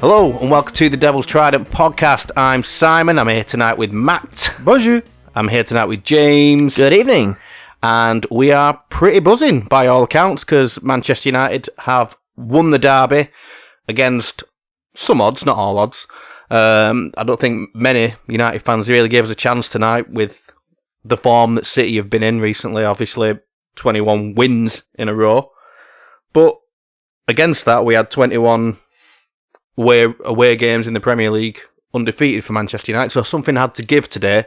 Hello and welcome to the Devil's Trident podcast. I'm Simon. I'm here tonight with Matt. Bonjour. I'm here tonight with James. Good evening. And we are pretty buzzing by all accounts because Manchester United have won the derby against some odds, not all odds. I don't think many United fans really gave us a chance tonight with the form that City have been in recently. Obviously, 21 wins in a row. But against that, we had 21 away games in the Premier League undefeated for Manchester United, so something had to give today,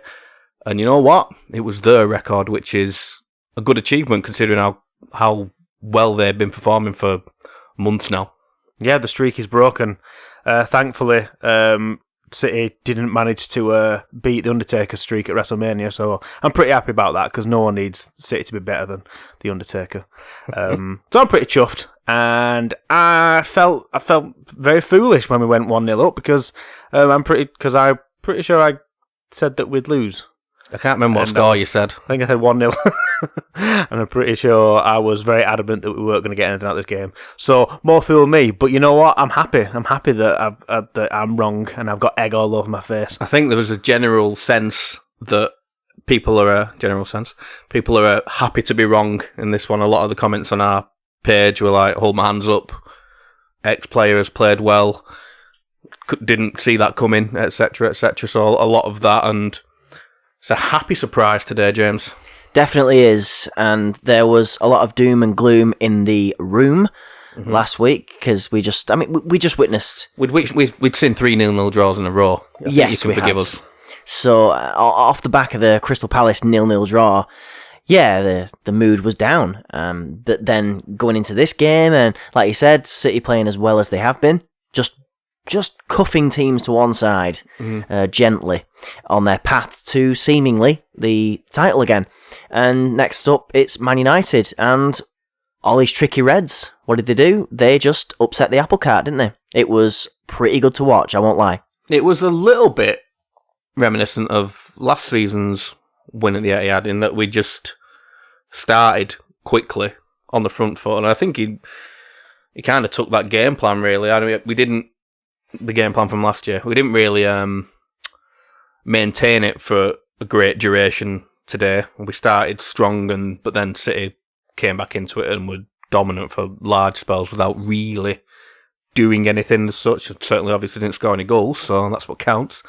and you know what? It was their record, which is a good achievement considering how well they've been performing for months now. Yeah, the streak is broken. Thankfully, City didn't manage to beat the Undertaker's streak at WrestleMania, so I'm pretty happy about that because no one needs City to be better than the Undertaker. So I'm pretty chuffed, and I felt very foolish when we went 1-0 up because I'm pretty sure I said that we'd lose. I can't remember what score you said. I think I said 1-0. And I'm pretty sure I was very adamant that we weren't going to get anything out of this game. So, more fool me. But you know what? I'm happy. I'm happy that that I'm wrong and I've got egg all over my face. I think there was a general sense that people are happy to be wrong in this one. A lot of the comments on our page were like, hold my hands up. Ex-player has played well. Didn't see that coming, etc., etc. So, a lot of that, and it's a happy surprise today, James. Definitely is, and there was a lot of doom and gloom in the room last week because we just witnessed. We'd seen 3 0-0 draws in a row. Yes, you can forgive us. So off the back of the Crystal Palace 0-0 draw, yeah, the mood was down. But then going into this game, and like you said, City playing as well as they have been, just cuffing teams to one side gently on their path to seemingly the title again. And next up, it's Man United and all these tricky Reds. What did they do? They just upset the apple cart, didn't they? It was pretty good to watch, I won't lie. It was a little bit reminiscent of last season's win at the Etihad in that we just started quickly on the front foot. And I think he kind of took that game plan, really. I mean, we didn't... The game plan from last year. We didn't really maintain it for a great duration today. We started strong, but then City came back into it and were dominant for large spells without really doing anything as such. Certainly, obviously, didn't score any goals, so that's what counts.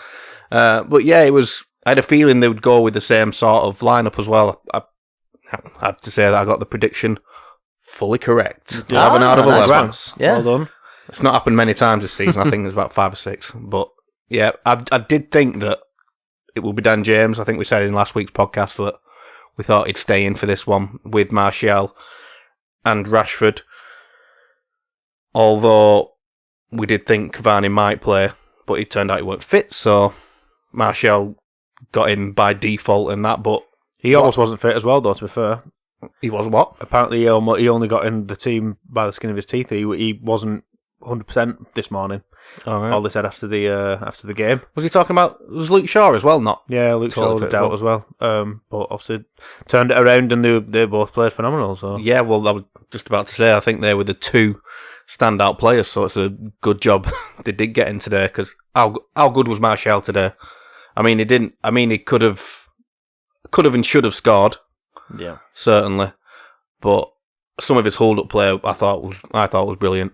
But yeah, it was. I had a feeling they would go with the same sort of lineup as well. I have to say that I got the prediction fully correct. 11 out of 11. Yeah. Well done. It's not happened many times this season. I think there's about 5 or 6. But yeah, I did think that it will be Dan James. I think we said in last week's podcast that we thought he'd stay in for this one with Martial and Rashford. Although we did think Cavani might play, but it turned out he weren't fit. So Martial got in by default in that. But he almost wasn't fit as well, though, to be fair. He was what? Apparently, he only got in the team by the skin of his teeth. He wasn't 100% this morning. All they said after the game. Was he talking about? Was Luke Shaw as well? Not. Yeah, Luke Shaw was a doubt as well. But obviously turned it around, and they both played phenomenal. So yeah, well, I was just about to say I think they were the 2 standout players. So it's a good job they did get in today. Because how good was Martial today? I mean, he didn't. I mean, he could have and should have scored. Yeah, certainly. But some of his hold-up play, I thought was brilliant.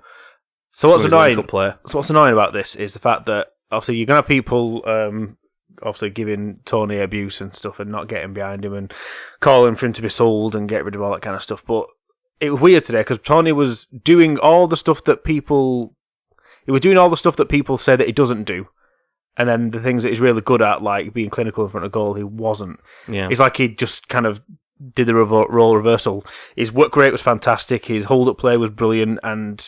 So what's annoying about this is the fact that obviously you're gonna have people obviously giving Tony abuse and stuff and not getting behind him and calling for him to be sold and get rid of all that kind of stuff. But it was weird today because Tony was doing all the stuff that people say that he doesn't do, and then the things that he's really good at, like being clinical in front of goal, he wasn't. Yeah, it's like he just kind of did the role reversal. His work rate was fantastic. His hold-up play was brilliant, and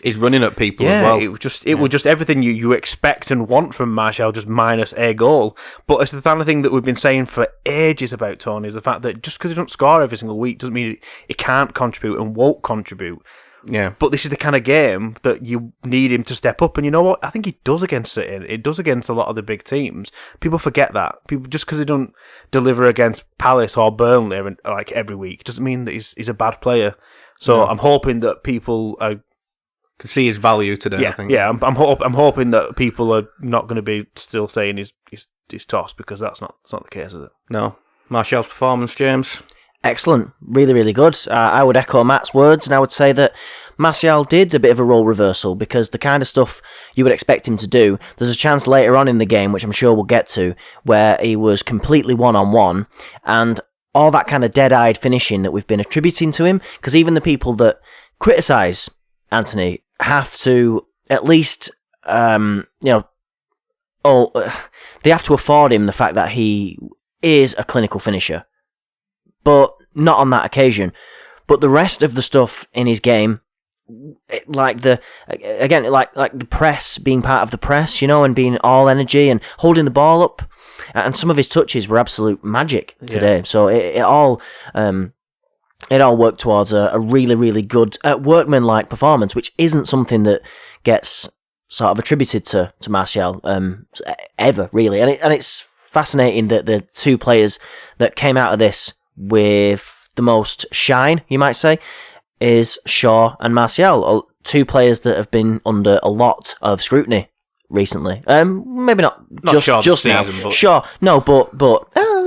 he's running at people as well. It was just everything you expect and want from Martial, just minus a goal. But it's the kind of thing that we've been saying for ages about Tony, is the fact that just because he doesn't score every single week doesn't mean he can't contribute and won't contribute. Yeah. But this is the kind of game that you need him to step up, and you know what? I think he does against City. It does against a lot of the big teams. People forget that. People just because he don't deliver against Palace or Burnley like every week doesn't mean that he's a bad player. So I'm hoping that people are Can see his value today. Yeah, I think. yeah. I'm hoping that people are not going to be still saying he's tossed, because that's not the case, is it? No. Martial's performance, James. Excellent, really, really good. I would echo Matt's words, and I would say that Martial did a bit of a role reversal, because the kind of stuff you would expect him to do, there's a chance later on in the game, which I'm sure we'll get to, where he was completely one-on-one, and all that kind of dead-eyed finishing that we've been attributing to him, because even the people that criticise Anthony have to at least, they have to afford him the fact that he is a clinical finisher. But not on that occasion. But the rest of the stuff in his game, like the press, being part of the press, and being all energy and holding the ball up, and some of his touches were absolute magic today. Yeah. So it all worked towards a really, really good workman-like performance, which isn't something that gets sort of attributed to Martial ever, really. And it's fascinating that the two players that came out of this with the most shine, you might say, is Shaw and Martial, two players that have been under a lot of scrutiny recently. Maybe not just now. Season, but Shaw, no, but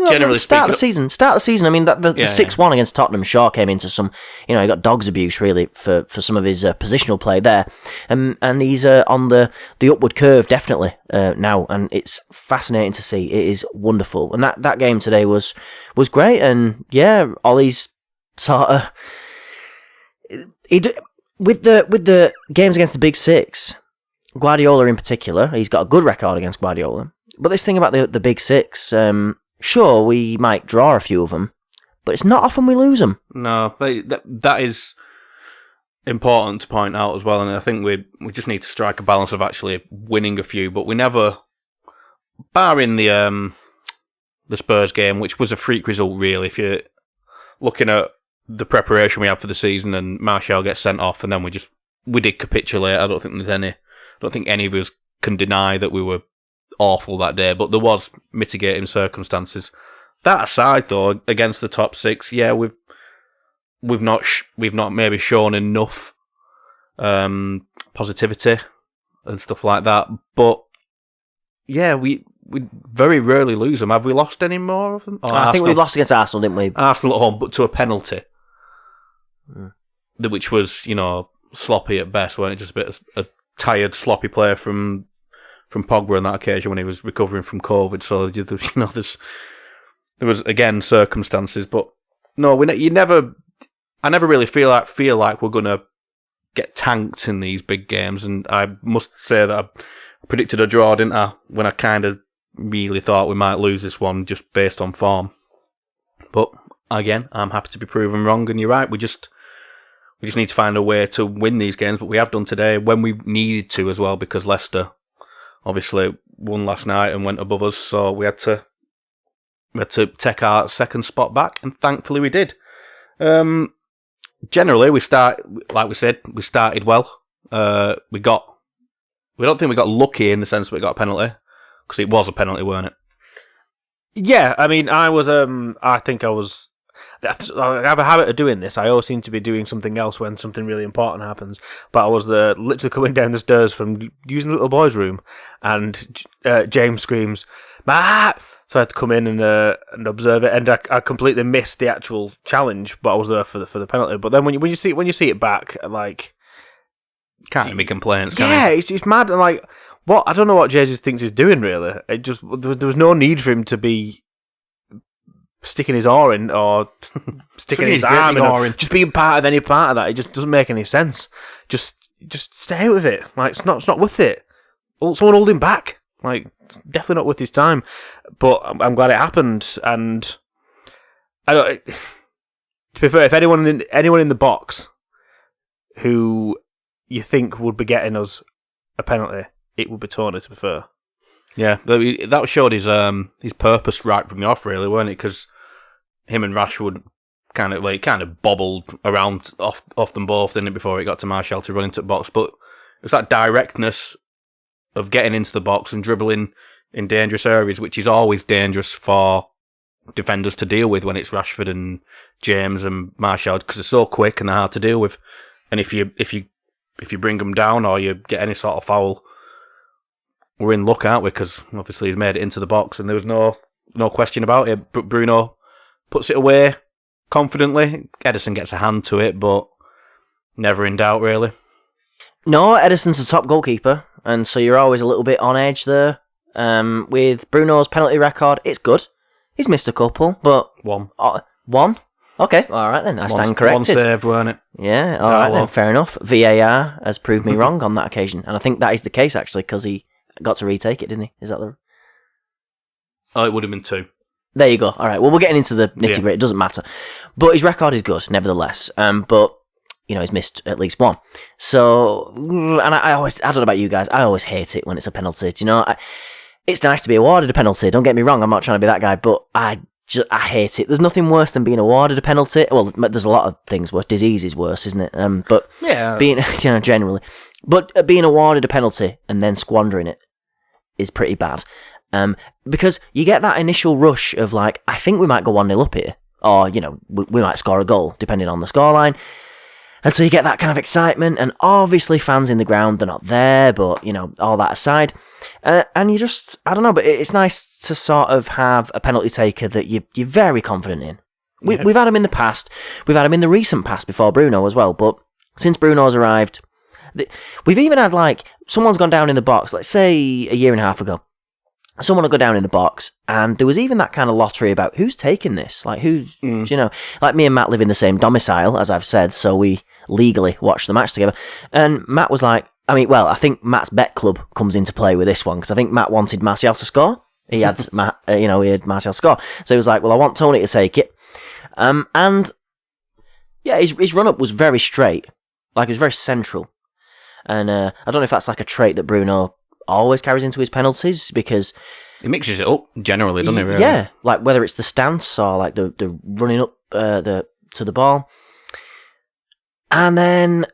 generally start the season. I mean, the 6-1 against Tottenham, Shaw came into some, he got dog's abuse really for some of his positional play there, and he's on the upward curve definitely now, and it's fascinating to see. It is wonderful, and that game today was great, and yeah, Ollie's sort of with the games against the Big Six. Guardiola in particular, he's got a good record against Guardiola. But this thing about the Big Six, sure, we might draw a few of them, but it's not often we lose them. No, that is important to point out as well, and I think we just need to strike a balance of actually winning a few, but we never, barring the Spurs game, which was a freak result really, if you're looking at the preparation we had for the season and Martial gets sent off and then we did capitulate. I don't think any of us can deny that we were awful that day, but there was mitigating circumstances. That aside, though, against the top six, yeah, we've not maybe shown enough positivity and stuff like that. But yeah, we very rarely lose them. Have we lost any more of them? I think we lost against Arsenal, didn't we? Arsenal at home, but to a penalty, which was sloppy at best, weren't it? Just a bit of a tired, sloppy play from Pogba on that occasion when he was recovering from COVID. So there was again circumstances, but no, I never really feel like we're gonna get tanked in these big games. And I must say that I predicted a draw, didn't I? When I kind of really thought we might lose this one just based on form. But again, I'm happy to be proven wrong. And you're right, we just need to find a way to win these games, but we have done today when we needed to as well, because Leicester obviously won last night and went above us, so we had to take our second spot back, and thankfully we did. Generally, we started well. We don't think we got lucky in the sense that we got a penalty, because it was a penalty, weren't it? Yeah, I mean, I have a habit of doing this. I always seem to be doing something else when something really important happens. But I was literally coming down the stairs from using the little boy's room, and James screams, "Matt!" So I had to come in and observe it, and I completely missed the actual challenge, but I was there for the penalty. But then when you see it back, like, can't be complaints. It's mad. And like, what, I don't know what Jesus thinks he's doing. Really, there was no need for him to be sticking his oar in or sticking his arm in, or just being part of any part of that. It just doesn't make any sense. Just stay out of it. Like, it's not worth it. Someone hold him back. Like, it's definitely not worth his time. But I'm glad it happened. And to be fair, if anyone in the box who you think would be getting us a penalty, it would be Tony, to be fair. Yeah, that showed his purpose right from the off, really, weren't it? Because him and Rashford kind of bobbled around off them both, didn't it, before it got to Martial to run into the box. But it was that directness of getting into the box and dribbling in dangerous areas, which is always dangerous for defenders to deal with when it's Rashford and James and Martial, because they're so quick and they're hard to deal with. And if you if you bring them down or you get any sort of foul, we're in luck, aren't we? Because obviously he's made it into the box and there was no question about it. But Bruno puts it away confidently. Ederson gets a hand to it, but never in doubt, really. No, Ederson's the top goalkeeper, and so you're always a little bit on edge there. With Bruno's penalty record, it's good. He's missed a couple, but... One? Okay, alright then, I stand corrected. One saved, weren't it? Yeah, alright then, fair enough. VAR has proved me wrong on that occasion, and I think that is the case, actually, because he got to retake it, didn't he? Is that the... Oh, it would have been 2. There you go. Alright, well, we're getting into the nitty-gritty, it doesn't matter. But his record is good, nevertheless. But... he's missed at least one. So, and I don't know about you guys, I always hate it when it's a penalty. It's nice to be awarded a penalty, don't get me wrong, I'm not trying to be that guy, but I hate it. There's nothing worse than being awarded a penalty. Well, there's a lot of things worse. Disease is worse, isn't it? But yeah, being, generally. But being awarded a penalty and then squandering it is pretty bad. Because you get that initial rush of like, I think we might go 1-0 up here. Or, we might score a goal, depending on the scoreline. And so you get that kind of excitement, and obviously fans in the ground, they're not there, but, all that aside. And you just, I don't know, but it's nice to sort of have a penalty taker that you're very confident in. We've had him in the past, we've had him in the recent past before Bruno as well, but since Bruno's arrived, we've even had, like, someone's gone down in the box, let's say a year and a half ago. Someone will go down in the box, and there was even that kind of lottery about who's taking this, like who's, like me and Matt live in the same domicile, as I've said, so we legally watch the match together, and Matt was like, I think Matt's bet club comes into play with this one, because I think Matt wanted Martial to score, he had, he had Martial score, so he was like, well, I want Tony to take it, and, yeah, his run-up was very straight, like, it was very central, and I don't know if that's like a trait that Bruno always carries into his penalties, because he mixes it up generally, doesn't he? Really? Yeah, like whether it's the stance or like the running up to the ball, and then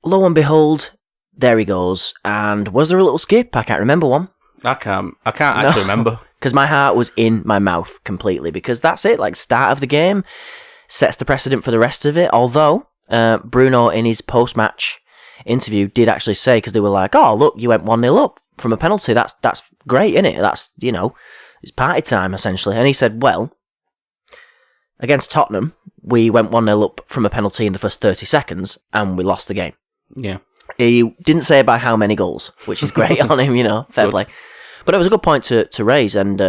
lo and behold, there he goes. And was there a little skip? I can't remember one. I can't actually remember, because my heart was in my mouth completely, because that's it. Like, start of the game sets the precedent for the rest of it. Although Bruno in his post-match interview did actually say, because they were like, oh look, you went 1-0 up from a penalty, that's great, isn't it? That's, it's party time essentially. And he said, well, against Tottenham we went 1-0 up from a penalty in the first 30 seconds and we lost the game. Yeah, he didn't say by how many goals, which is great on him, fair play. But it was a good point to raise, and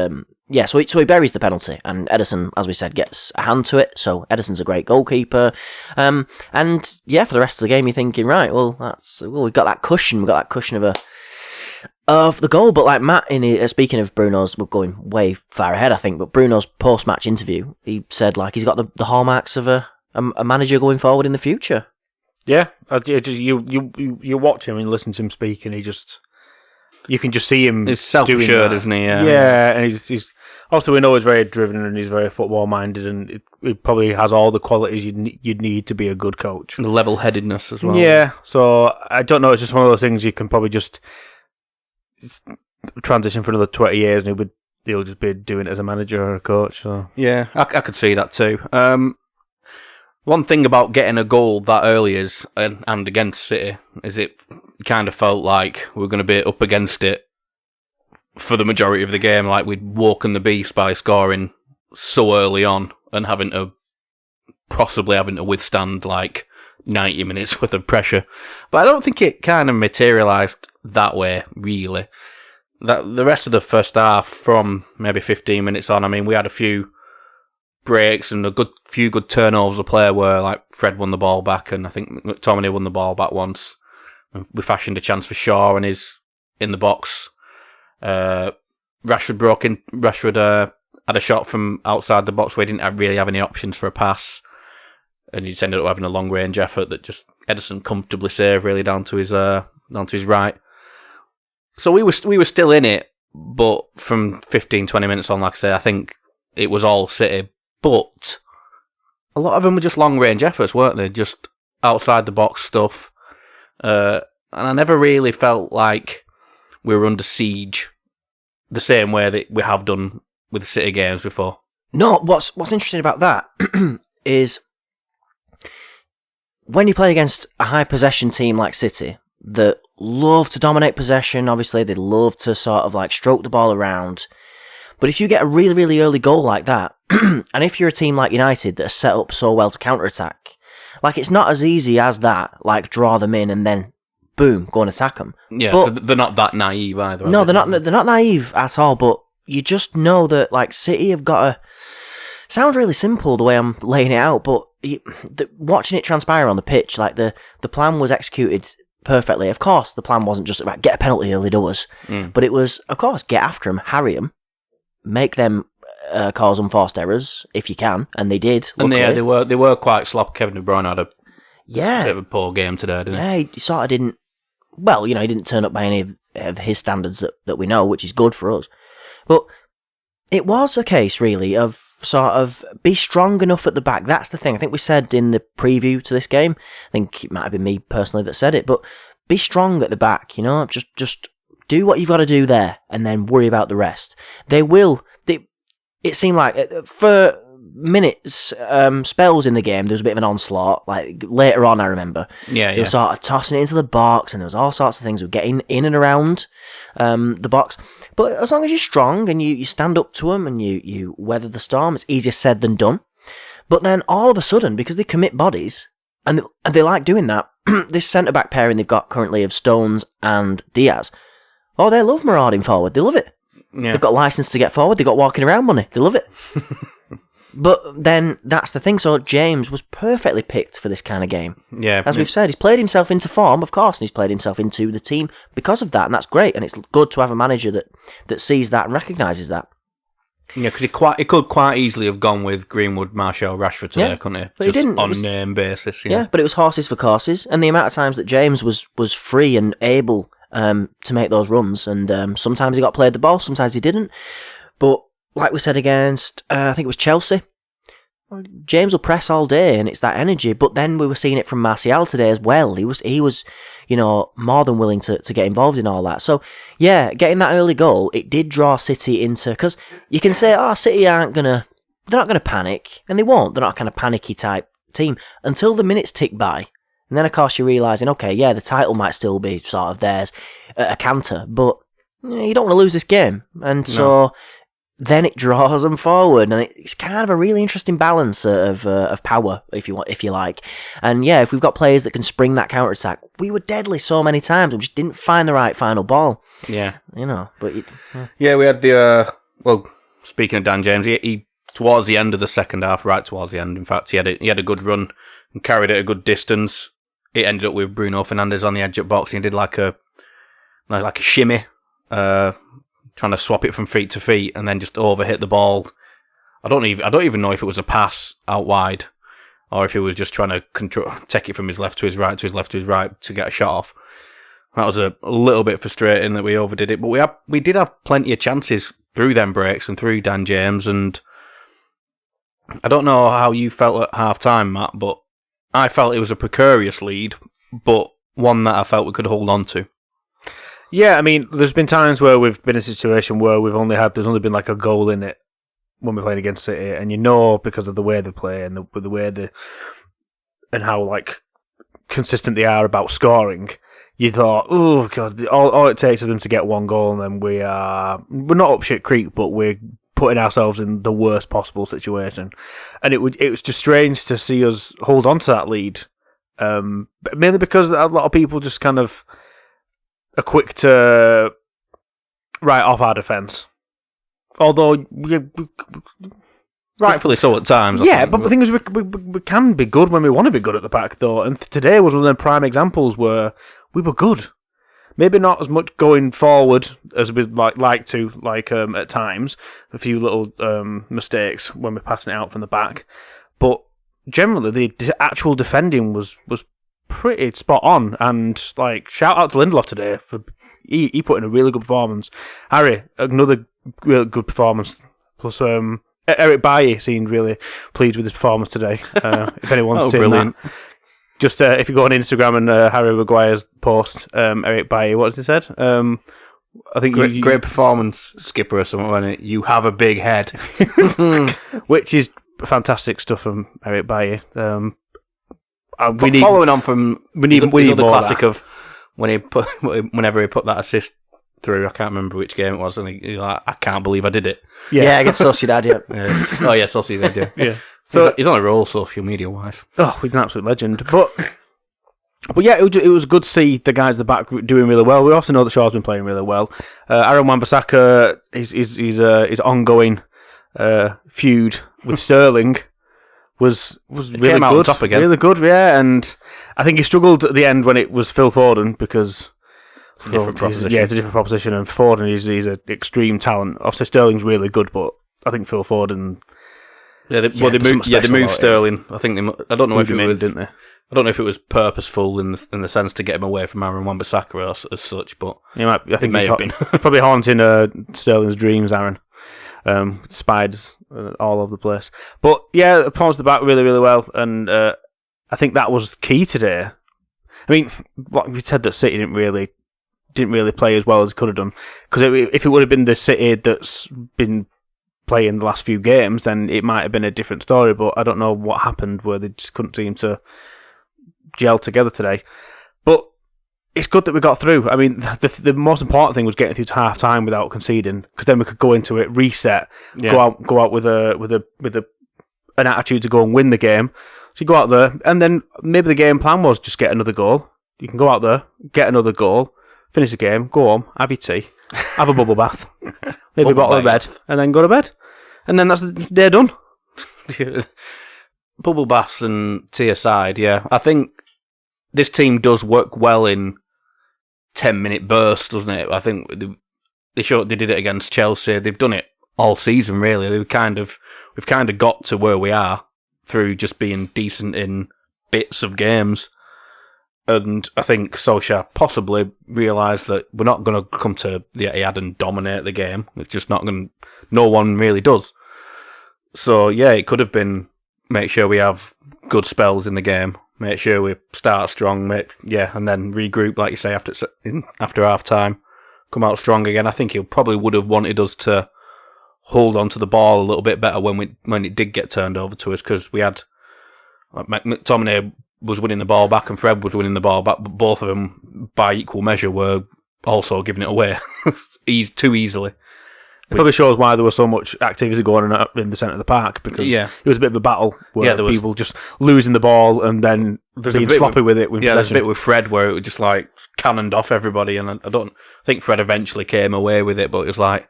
so he buries the penalty, and Ederson, as we said, gets a hand to it, so Ederson's a great goalkeeper. And yeah, for the rest of the game, you're thinking, right, well, we've got that cushion, of the goal. But like Matt, speaking of Bruno's, we're going way far ahead, I think, but Bruno's post-match interview, he said, like, he's got the hallmarks of a manager going forward in the future. Yeah, you watch him and listen to him speak, and you can just see him. He's self-assured, isn't he? Yeah, and he's also, we know he's very driven and he's very football-minded, and he probably has all the qualities you'd need to be a good coach. And level-headedness as well. Yeah, so I don't know, it's just one of those things you can probably just transition for another 20 years and he'll just be doing it as a manager or a coach. So yeah, I could see that too. One thing about getting a goal that early is, and against City, is it kind of felt like we were going to be up against it for the majority of the game, like we'd woken the beast by scoring so early on and possibly having to withstand like 90 minutes worth of pressure. But I don't think it kind of materialised that way, really. The rest of the first half, from maybe 15 minutes on, we had a few breaks and a few good turnovers of play where, like, Fred won the ball back, and I think McTominay won the ball back once. We fashioned a chance for Shaw, and he's in the box. Rashford had a shot from outside the box where he didn't really have any options for a pass, and he just ended up having a long range effort that just Ederson comfortably saved, really down to his right. So we were still in it, but from 15-20 minutes on, like I say, I think it was all City. But a lot of them were just long-range efforts, weren't they? Just outside-the-box stuff. And I never really felt like we were under siege the same way that we have done with the City games before. No, what's interesting about that is when you play against a high possession team like City that love to dominate possession, obviously they love to sort of like stroke the ball around. But if you get a really, really early goal like that, and if you're a team like United that are set up so well to counter-attack, like it's not as easy as that, like draw them in and then boom, go and attack them. Yeah, but they're not that naive either. No, they're not naive at all, but you just know that like City have got a... Sounds really simple the way I'm laying it out, but watching it transpire on the pitch, like the plan was executed perfectly. Of course, the plan wasn't just about get a penalty early doors, but it was, of course, get after them, harry them, make them cause unforced errors if you can, and they did. And they were quite sloppy. Kevin De Bruyne had a bit of a poor game today, didn't he? Yeah, he sort of didn't. Well, he didn't turn up by any of his standards that we know, which is good for us. But it was a case, really, of sort of be strong enough at the back. That's the thing. I think we said in the preview to this game, I think it might have been me personally that said it, but be strong at the back, just do what you've got to do there and then worry about the rest. It seemed like for minutes, spells in the game, there was a bit of an onslaught. Like later on, I remember. Yeah, they were sort of tossing it into the box, and there was all sorts of things. We're getting in and around the box. But as long as you're strong and you stand up to them and you weather the storm, it's easier said than done. But then all of a sudden, because they commit bodies, and they like doing that, this centre-back pairing they've got currently of Stones and Diaz, they love marauding forward. They love it. Yeah. They've got license to get forward. They've got walking around money. They love it. But then that's the thing. So James was perfectly picked for this kind of game. Yeah. As we've said, he's played himself into form, of course, and he's played himself into the team because of that, and that's great. And it's good to have a manager that sees that and recognises that. Yeah, because he could quite easily have gone with Greenwood, Martial, Rashford today, couldn't he? But just he didn't. On name basis. Yeah, but it was horses for courses, and the amount of times that James was free and able to make those runs, and sometimes he got played the ball, sometimes he didn't. But like we said against, I think it was Chelsea, James will press all day, and it's that energy. But then we were seeing it from Martial today as well. He was, more than willing to get involved in all that. So yeah, getting that early goal, it did draw City into, because you can say, City they're not gonna panic, and they won't. They're not a kind of panicky type team until the minutes tick by. And then, of course, you're realising, okay, yeah, the title might still be sort of theirs at a canter, but you don't want to lose this game. And so then it draws them forward, and it's kind of a really interesting balance of power, if you like. And yeah, if we've got players that can spring that counter-attack, we were deadly so many times, we just didn't find the right final ball. Yeah. But... Yeah, we had the... speaking of Dan James, he towards the end of the second half, right towards the end, in fact, he had a good run and carried it a good distance. It ended up with Bruno Fernandes on the edge of box, and he did like a shimmy, trying to swap it from feet to feet, and then just overhit the ball. I don't even know if it was a pass out wide, or if he was just trying to take it from his left to his right, to his left to his right to get a shot off. That was a little bit frustrating that we overdid it, but we did have plenty of chances through them breaks and through Dan James, and I don't know how you felt at half time, Matt, but I felt it was a precarious lead, but one that I felt we could hold on to. Yeah, I mean, there's been times where we've been in a situation where there's only been like a goal in it when we're playing against City, and because of the way they play and the way and how like consistent they are about scoring, you thought, oh god, all it takes is them to get one goal, and then we're not up shit creek, but we're putting ourselves in the worst possible situation. And it was just strange to see us hold on to that lead, mainly because a lot of people just kind of are quick to write off our defence. Although, rightfully so at times. Yeah, but the thing is, we can be good when we want to be good at the back, though. And today was one of the prime examples where we were good. Maybe not as much going forward as we'd like to, at times. A few little mistakes when we're passing it out from the back. But generally, the actual defending was pretty spot on. And shout out to Lindelof today for he put in a really good performance. Harry, another really good performance. Plus, Eric Bailly seemed really pleased with his performance today. If anyone's seen brilliant. That. Just if you go on Instagram and Harry Maguire's post, Eric Bailly, what has he said? I think great performance, Skipper, or something, wasn't it? You have a big head. Which is fantastic stuff from Eric Bailly. Following on from we need the more classic of whenever he put that assist through. I can't remember which game it was, and he's like, I can't believe I did it. Yeah, against Sociedad. Yeah. Oh yeah, Sociedad. Yeah. Yeah. So he's on a roll, social media wise. Oh, he's an absolute legend. But yeah, it was good to see the guys at the back doing really well. We also know that Shaw's been playing really well. Aaron Wan-Bissaka, his ongoing feud with Sterling was really came out good. on top again. Really good, yeah. And I think he struggled at the end when it was Phil Foden because it's a different proposition. Yeah, it's a different proposition. And Foden he's an extreme talent. Obviously, Sterling's really good, but I think Phil Foden. Yeah, they moved Sterling. I think I don't know if it was, didn't they? I don't know if it was purposeful in the sense to get him away from Aaron Wan-Bissaka as such, but I think it may have been probably haunting Sterling's dreams, Aaron. Spiders all over the place, but yeah, performs the back really, really well, and I think that was key today. I mean, like we said, that City didn't really play as well as it could have done, because if it would have been the City that's been playing the last few games, then it might have been a different story. But I don't know what happened where they just couldn't seem to gel together today. But it's good that we got through. I mean, the most important thing was getting through to half time without conceding, because then we could go into it, reset, go out with an attitude to go and win the game. So you go out there, and then maybe the game plan was just get another goal. You can go out there, get another goal, finish the game, go home, have your tea, have a bubble bath, maybe a bottle of red, and then go to bed. And then that's the day done. Bubble baths and tea aside, yeah. I think this team does work well in 10-minute bursts, doesn't it? I think they did it against Chelsea. They've done it all season, really. We've kind of got to where we are through just being decent in bits of games. And I think Solskjaer possibly realised that we're not going to come to the Etihad and dominate the game. It's just not going to... No one really does. So, yeah, it could have been make sure we have good spells in the game, make sure we start strong, and then regroup, like you say, after half-time, come out strong again. I think he probably would have wanted us to hold on to the ball a little bit better when it did get turned over to us, because we had... McTominay was winning the ball back and Fred was winning the ball back, but both of them, by equal measure, were also giving it away too easily. It probably shows why there was so much activity going on in the centre of the park, because it was a bit of a battle where there was people just losing the ball and then being sloppy with it. There's a bit with Fred where it was just like cannoned off everybody, and I think Fred eventually came away with it, but it was like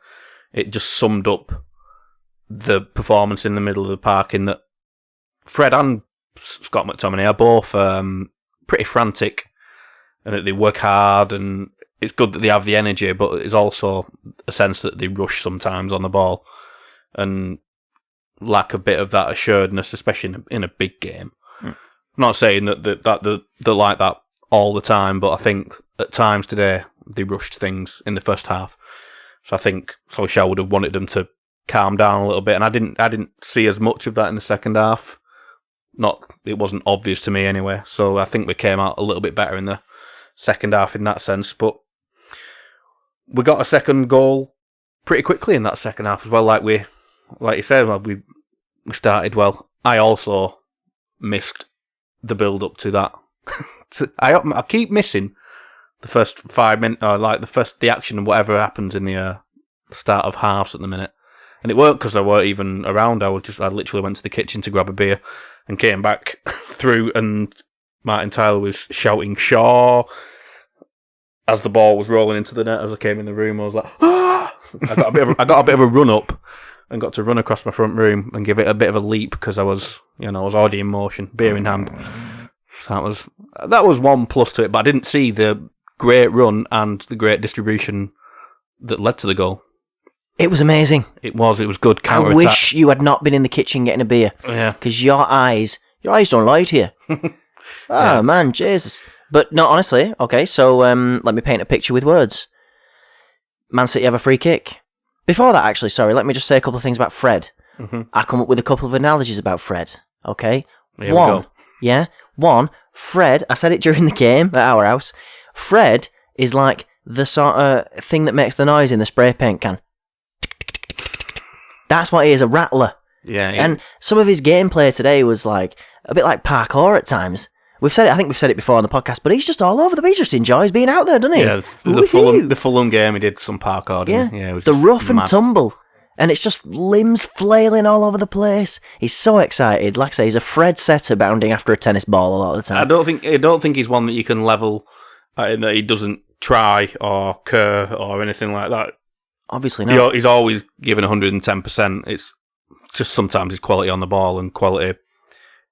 it just summed up the performance in the middle of the park in that Fred and Scott McTominay are both pretty frantic, and that they work hard, and it's good that they have the energy, but it's also a sense that they rush sometimes on the ball and lack a bit of that assuredness, especially in a big game. I'm not saying that they're like that all the time, but I think at times today they rushed things in the first half. So I think Solskjaer would have wanted them to calm down a little bit, and I didn't see as much of that in the second half. It wasn't obvious to me anyway. So I think we came out a little bit better in the second half in that sense, but we got a second goal pretty quickly in that second half as well. Like you said, we started well. I also missed the build up to that. I keep missing the first 5 minutes, or like the action and whatever happens in the start of halves at the minute. And it weren't because I weren't even around. I literally went to the kitchen to grab a beer and came back through, and Martin Tyler was shouting "Shaw" as the ball was rolling into the net. As I came in the room, I was like, "Ah!" I got a bit of a run up and got to run across my front room and give it a bit of a leap, because I was already in motion, beer in hand. So that was one plus to it, but I didn't see the great run and the great distribution that led to the goal. It was amazing. It was good counter I attack. wish you had not been in the kitchen getting a beer. Yeah. Because your eyes don't lie to you. Man, Jesus. But no, honestly, okay, so let me paint a picture with words. Man City have a free kick. Before that, actually, sorry, let me just say a couple of things about Fred. Mm-hmm. I come up with a couple of analogies about Fred, okay? Here we go. Yeah? One, Fred, I said it during the game at our house, Fred is like the sort of thing that makes the noise in the spray paint can. That's what he is, a rattler. Yeah. And some of his gameplay today was like a bit like parkour at times, We've said it. I think we've said it before on the podcast, but he's just all over the. He just enjoys being out there, doesn't he? Yeah, the Fulham game, he did some parkour. Yeah, it was the rough and tumble, and it's just limbs flailing all over the place. He's so excited. Like I say, he's a Fred setter bounding after a tennis ball a lot of the time. I don't think he's one that you can level. That he doesn't try or care or anything like that. Obviously not. He's always given 110%. It's just sometimes his quality on the ball and quality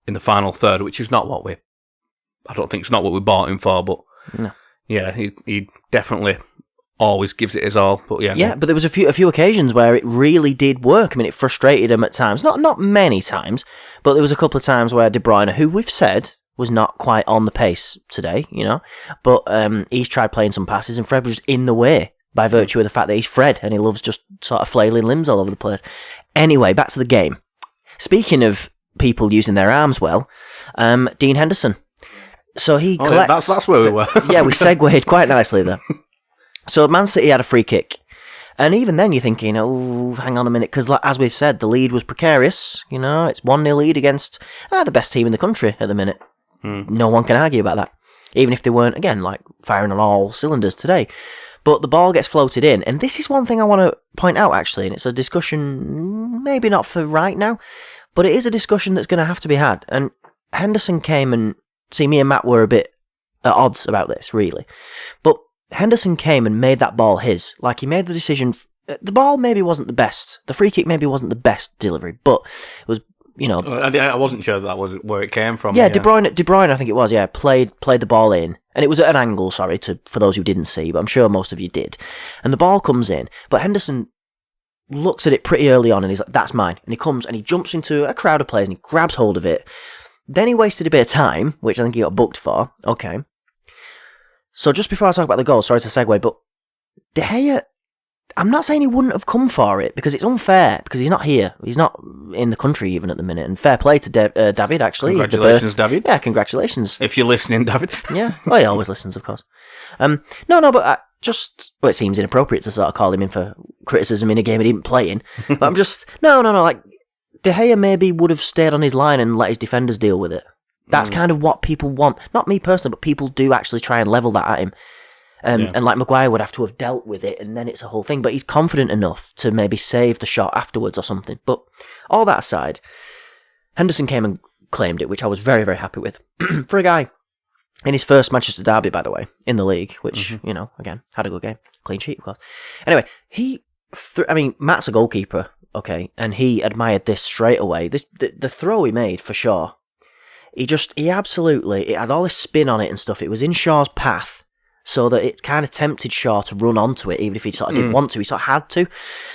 in the final third, which is not what I don't think it's not what we bought him for, but no. Yeah, he definitely always gives it his all. But yeah, but there was a few occasions where it really did work. I mean, it frustrated him at times. Not many times, but there was a couple of times where De Bruyne, who we've said was not quite on the pace today, but he's tried playing some passes and Fred was just in the way by virtue of the fact that he's Fred and he loves just sort of flailing limbs all over the place. Anyway, back to the game. Speaking of people using their arms well, Dean Henderson. So he collects... That's where we were. Yeah, we segued quite nicely there. So Man City had a free kick. And even then you're thinking, oh, hang on a minute, because as we've said, the lead was precarious. It's 1-0 lead against the best team in the country at the minute. No one can argue about that. Even if they weren't, again, like firing on all cylinders today. But the ball gets floated in. And this is one thing I want to point out, actually. And it's a discussion, maybe not for right now, but it is a discussion that's going to have to be had. And Henderson came and... See, me and Matt were a bit at odds about this, really. But Henderson came and made that ball his. Like, he made the decision... The ball maybe wasn't the best. The free kick maybe wasn't the best delivery, but it was, I wasn't sure that was where it came from. Yeah, De Bruyne, I think it was, played the ball in. And it was at an angle, for those who didn't see, but I'm sure most of you did. And the ball comes in, but Henderson looks at it pretty early on and he's like, that's mine. And he comes and he jumps into a crowd of players and he grabs hold of it. Then he wasted a bit of time, which I think he got booked for. Okay. So just before I talk about the goal, sorry to segue, but De Gea, I'm not saying he wouldn't have come for it, because it's unfair, because he's not here. He's not in the country even at the minute. And fair play to David, actually. Congratulations, David. Yeah, congratulations. If you're listening, David. Yeah, well, he always listens, of course. But it seems inappropriate to sort of call him in for criticism in a game he didn't play in. But I'm just, no, like, De Gea maybe would have stayed on his line and let his defenders deal with it. That's kind of what people want. Not me personally, but people do actually try and level that at him. And like Maguire would have to have dealt with it, and then it's a whole thing. But he's confident enough to maybe save the shot afterwards or something. But all that aside, Henderson came and claimed it, which I was very, very happy with. For a guy in his first Manchester derby, by the way, in the league, which, again, had a good game. Clean sheet, of course. Anyway, Matt's a goalkeeper. Okay, and he admired this straight away. The throw he made for Shaw, it had all this spin on it and stuff. It was in Shaw's path, so that it kind of tempted Shaw to run onto it, even if he sort of didn't want to. He sort of had to.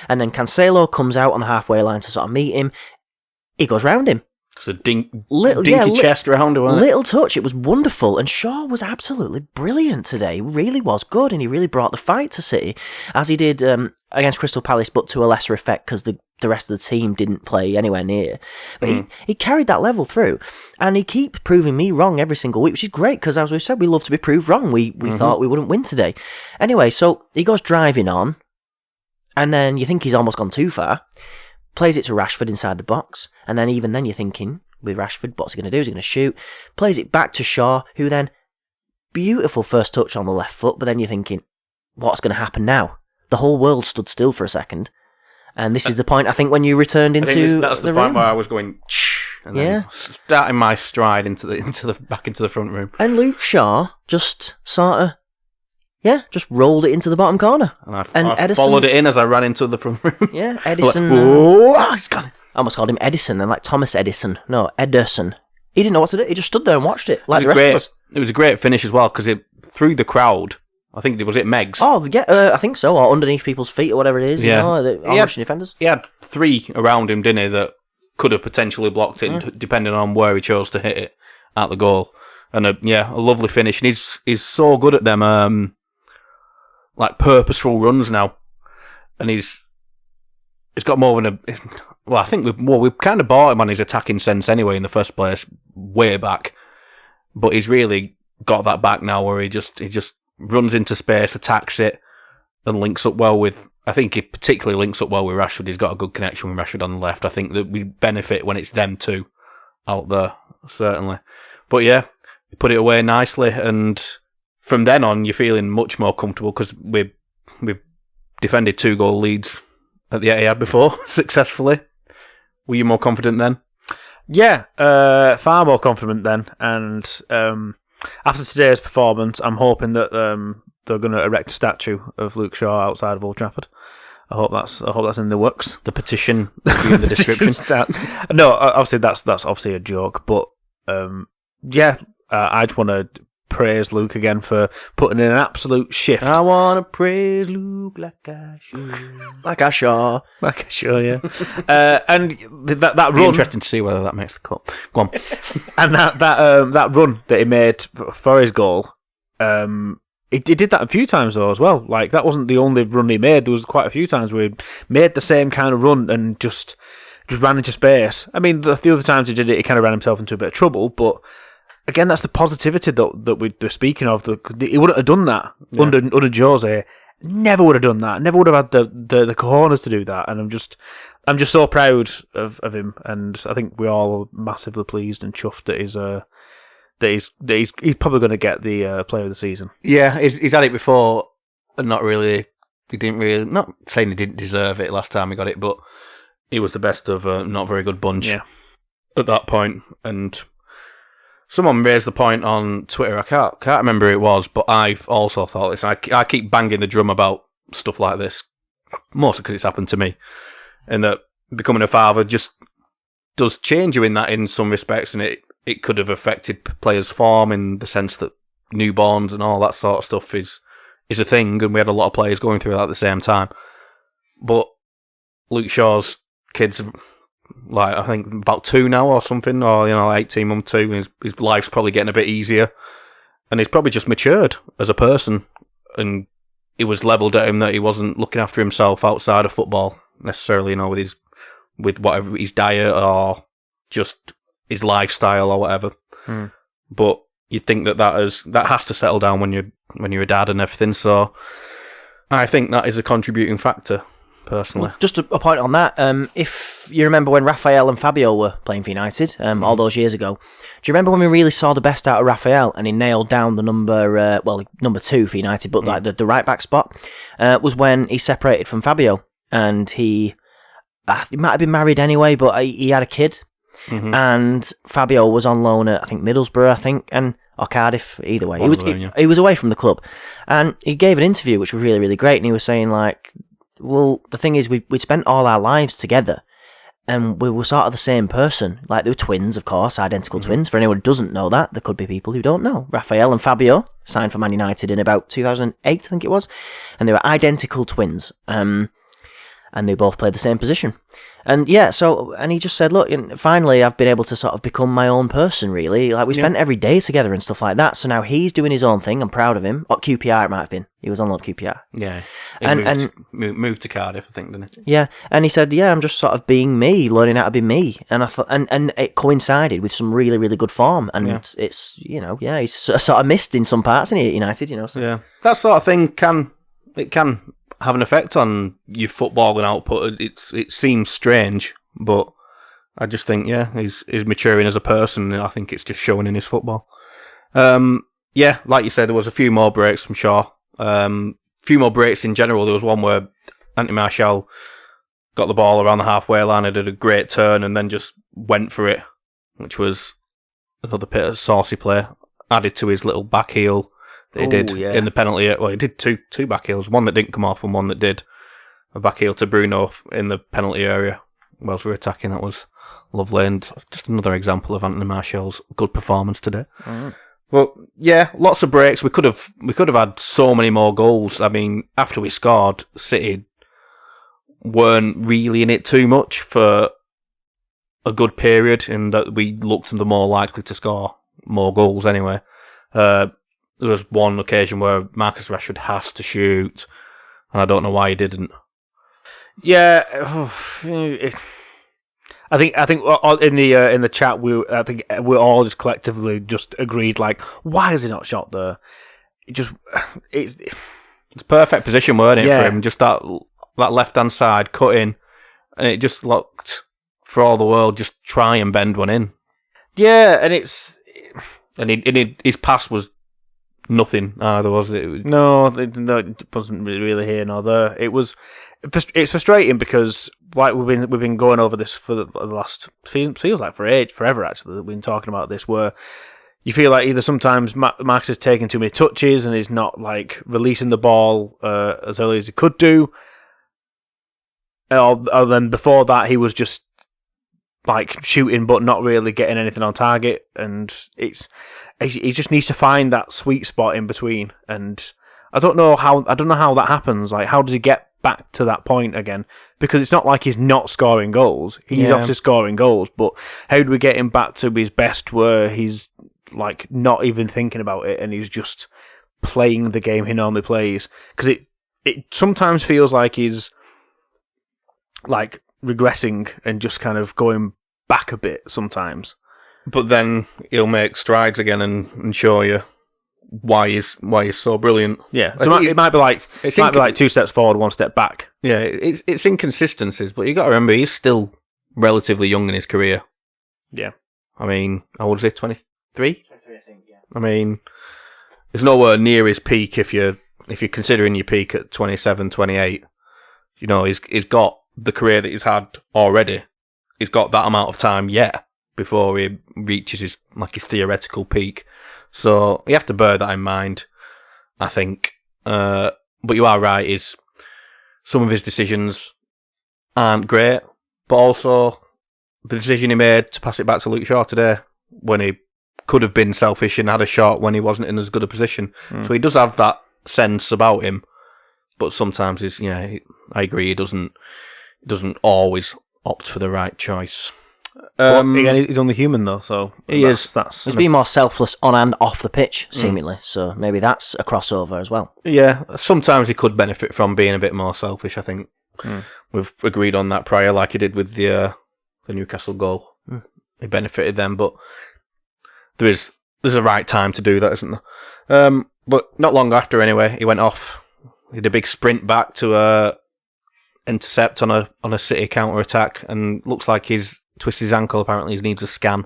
And then Cancelo comes out on the halfway line to sort of meet him. He goes round him. It's a dinky chest round him. Little touch. It was wonderful. And Shaw was absolutely brilliant today. He really was good, and he really brought the fight to City, as he did against Crystal Palace, but to a lesser effect because the rest of the team didn't play anywhere near. But he carried that level through, and he keeps proving me wrong every single week, which is great, because as we said, we love to be proved wrong. We thought we wouldn't win today. Anyway, so he goes driving on, and then you think he's almost gone too far. Plays it to Rashford inside the box, and then even then you're thinking, with Rashford, what's he going to do? Is he going to shoot? Plays it back to Shaw, who then, beautiful first touch on the left foot, but then you're thinking, what's going to happen now? The whole world stood still for a second, and this is the point, I think, when you returned into that's the point where I was going, and then starting my stride into the front room. And Luke Shaw just sort of, just rolled it into the bottom corner. And I Edison followed it in as I ran into the front room. Yeah, Edison. He's got it. I almost called him Edison, and like Thomas Edison. No, Ederson. He didn't know what to do. He just stood there and watched it, like the rest of us. It was a great finish as well, because it through the crowd. I think was it Meggs? Oh, yeah, I think so, or underneath people's feet, or whatever it is. Yeah, the Russian defenders. He had 3 around him, didn't he, that could have potentially blocked it, depending on where he chose to hit it at the goal. And a lovely finish. And he's so good at them. Like purposeful runs now, and he's got more than a. Well, I think we've kind of bought him on his attacking sense anyway in the first place, way back, but he's really got that back now, where he just runs into space, attacks it, and links up well with. I think he particularly links up well with Rashford. He's got a good connection with Rashford on the left. I think that we benefit when it's them two out there, certainly. But yeah, he put it away nicely, and from then on, you're feeling much more comfortable because we've defended 2-goal leads at the Etihad before successfully. Were you more confident then? Yeah, far more confident then. And after today's performance, I'm hoping that they're going to erect a statue of Luke Shaw outside of Old Trafford. I hope that's in the works. The petition will be in the description. No, obviously that's obviously a joke, but I just want to praise Luke again for putting in an absolute shift. I want to praise Luke like I should. Like I sure. Like I sure, yeah. And that run... Be interesting to see whether that makes the cut. Go on. And that run that he made for his goal, he did that a few times though as well. Like, that wasn't the only run he made. There was quite a few times where he made the same kind of run and just ran into space. I mean, the other times he did it, he kind of ran himself into a bit of trouble, but... Again, that's the positivity that we're speaking of. He wouldn't have done that under Jose. Never would have done that. Never would have had the cojones to do that. And I'm just so proud of him. And I think we're all massively pleased and chuffed that he's probably going to get the Player of the Season. Yeah, he's had it before, and not really. He didn't really. Not saying he didn't deserve it last time he got it, but he was the best of a not very good bunch at that point. And someone raised the point on Twitter. I can't remember who it was, but I've also thought this. I keep banging the drum about stuff like this, mostly because it's happened to me, and that becoming a father just does change you in some respects, and it could have affected players' form in the sense that newborns and all that sort of stuff is a thing, and we had a lot of players going through that at the same time. But Luke Shaw's kids, like, I think about 2 now or something, or 18 month 2, and his life's probably getting a bit easier, and he's probably just matured as a person, and it was levelled at him that he wasn't looking after himself outside of football necessarily, with whatever his diet or just his lifestyle or whatever. But you'd think that has to settle down when you're a dad and everything. So I think that is a contributing factor, personally. Just a point on that. If you remember when Raphael and Fabio were playing for United all those years ago, do you remember when we really saw the best out of Raphael and he nailed down the number 2 for United, but like the right back spot was when he separated from Fabio, and he might have been married anyway, but he had a kid. And Fabio was on loan at, I think, Middlesbrough, or Cardiff, either way. He was away from the club. And he gave an interview which was really, really great, and he was saying, like, well, the thing is, we spent all our lives together, and we were sort of the same person. Like, they were twins, of course, identical twins. For anyone who doesn't know that, there could be people who don't know. Raphael and Fabio signed for Man United in about 2008, I think it was, and they were identical twins. And they both played the same position. And yeah, and he just said, look, finally I've been able to sort of become my own person, really. Like, we spent every day together and stuff like that. So now he's doing his own thing. I'm proud of him. At QPR, it might have been. He was on loan at QPR. Yeah. He moved to Cardiff, I think, didn't he? Yeah. And he said, yeah, I'm just sort of being me, learning how to be me. And I thought, and it coincided with some really, really good form. And it's he's sort of missed in some parts in United, So. Yeah. That sort of thing can have an effect on your footballing output. It seems strange, but I just think, he's maturing as a person, and I think it's just showing in his football. Like you said, there was a few more breaks from Shaw. A few more breaks in general. There was one where Anthony Martial got the ball around the halfway line and did a great turn and then just went for it, which was another bit of saucy play, added to his little back heel. He did in the penalty. Well, he did two back heels, one that didn't come off and one that did. A back heel to Bruno in the penalty area whilst we were attacking. That was lovely, and just another example of Anthony Martial's good performance today. Well, lots of breaks. We could have had so many more goals. I mean, after we scored, City weren't really in it too much for a good period, in that we looked the more likely to score more goals anyway. There was one occasion where Marcus Rashford has to shoot, and I don't know why he didn't. Yeah, I think in the chat I think we all just collectively just agreed, like, why has he not shot there? It's a perfect position, weren't it, for him? Just that left hand side cut in, and it just looked for all the world just try and bend one in. Yeah, and And his pass was nothing either, was it? No, it wasn't really here nor there. It's frustrating because like we've been going over this for the last feels like forever actually. We've been talking about this where you feel like either sometimes Marcus is taking too many touches and he's not like releasing the ball as early as he could do, or then before that he was just like shooting but not really getting anything on target, and he just needs to find that sweet spot in between. And I don't know how that happens. Like, how does he get back to that point again? Because it's not like he's not scoring goals. He's obviously scoring goals, but how do we get him back to his best where he's like not even thinking about it and he's just playing the game he normally plays? Because it sometimes feels like he's like regressing and just kind of going back a bit sometimes. But then he'll make strides again and show you why he's so brilliant. Yeah, so it might be like 2 steps forward, 1 step back. Yeah, it's inconsistencies, but you got to remember he's still relatively young in his career. Yeah, I mean, how old is he? 23? 23, I think. Yeah. I mean, it's nowhere near his peak if you're considering your peak at 27, 28. You know, he's got the career that he's had already. He's got that amount of time yet before he reaches his theoretical peak. So you have to bear that in mind, I think. But you are right, is some of his decisions aren't great, but also the decision he made to pass it back to Luke Shaw today when he could have been selfish and had a shot when he wasn't in as good a position. So he does have that sense about him, but sometimes I agree, he doesn't always opt for the right choice. Again, he's only human though, so he's been more selfless on and off the pitch, seemingly. So maybe that's a crossover as well. Yeah, sometimes he could benefit from being a bit more selfish. I think we've agreed on that prior, like he did with the Newcastle goal. He benefited them, but there's a right time to do that, isn't there? But not long after, anyway, he went off. He did a big sprint back to intercept on a City counter attack, and looks like he's twisted his ankle. Apparently, he needs a scan,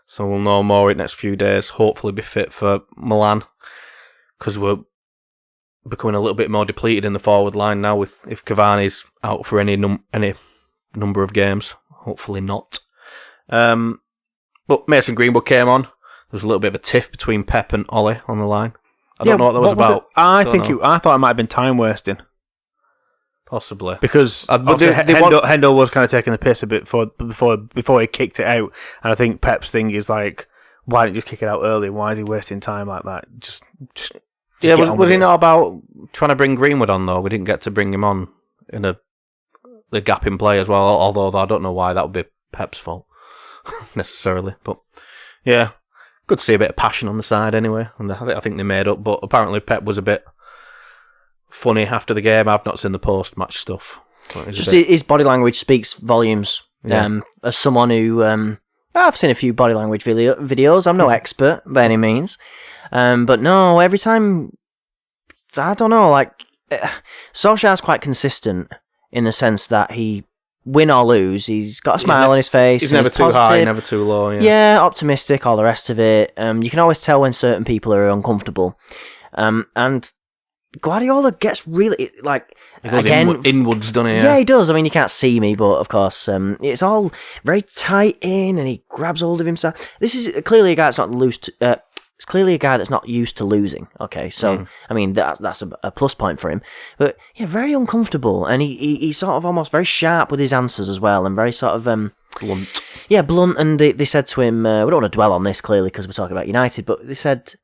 so we'll know more in the next few days. Hopefully, be fit for Milan, because we're becoming a little bit more depleted in the forward line now. If Cavani's out for any number of games, hopefully not. But Mason Greenwood came on. There was a little bit of a tiff between Pep and Ollie on the line. I don't know what that was about. I thought it might have been time wasting. Possibly. Because Hendo was kind of taking the piss a bit before he kicked it out. And I think Pep's thing is like, why didn't you kick it out early? Why is he wasting time like that? Just yeah, was he not about trying to bring Greenwood on, though? We didn't get to bring him on in the gap in play as well, although I don't know why that would be Pep's fault, necessarily. But yeah, good to see a bit of passion on the side anyway. And I think they made up, but apparently Pep was a bit funny after the game. I've not seen the post-match stuff. Just his body language speaks volumes. Yeah. As someone who... I've seen a few body language videos. I'm no expert by any means. But no, every time... I don't know, like... Solskjaer's quite consistent in the sense that he... win or lose, he's got a smile on his face. He's never too high, never too low. Yeah, optimistic, all the rest of it. You can always tell when certain people are uncomfortable. And Guardiola gets really, like, he goes inwards, doesn't he? Yeah, he does. I mean, you can't see me, but of course, it's all very tight in, and he grabs hold of himself. This is clearly a guy that's not loose. It's clearly a guy that's not used to losing. Okay, so I mean that's a plus point for him. But yeah, very uncomfortable, and he's sort of almost very sharp with his answers as well, and very sort of blunt. Yeah, blunt. And they said to him, we don't want to dwell on this clearly because we're talking about United, but they said,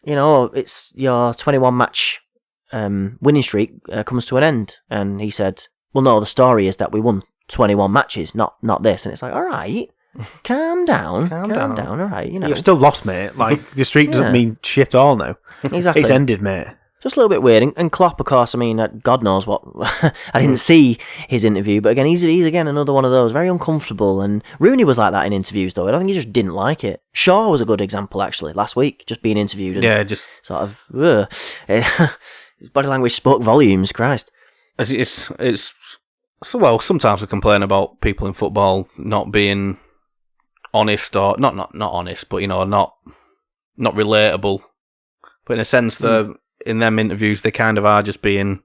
it's your 21 match winning streak comes to an end, and he said, well, no, the story is that we won 21 matches, not this. And it's like, all right. Calm down, all right. You've still lost, mate. Like, the streak doesn't mean shit all now. Exactly. It's ended, mate. Just a little bit weird. And Klopp, of course, I mean, God knows what. I didn't see his interview, but again, he's again another one of those, very uncomfortable. And Rooney was like that in interviews, though. I don't think he just didn't like it. Shaw was a good example, actually, last week, just being interviewed. And just sort of, his body language spoke volumes, Christ. It's well, sometimes we complain about people in football not being honest, or not honest, but not not relatable. But in a sense, in them interviews, they kind of are just being...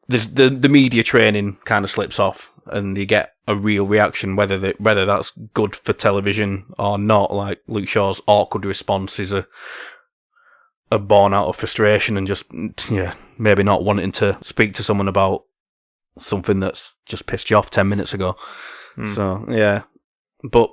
The media training kind of slips off, and you get a real reaction, whether that's good for television or not. Like Luke Shaw's awkward responses are born out of frustration and just maybe not wanting to speak to someone about something that's just pissed you off 10 minutes ago. So yeah, but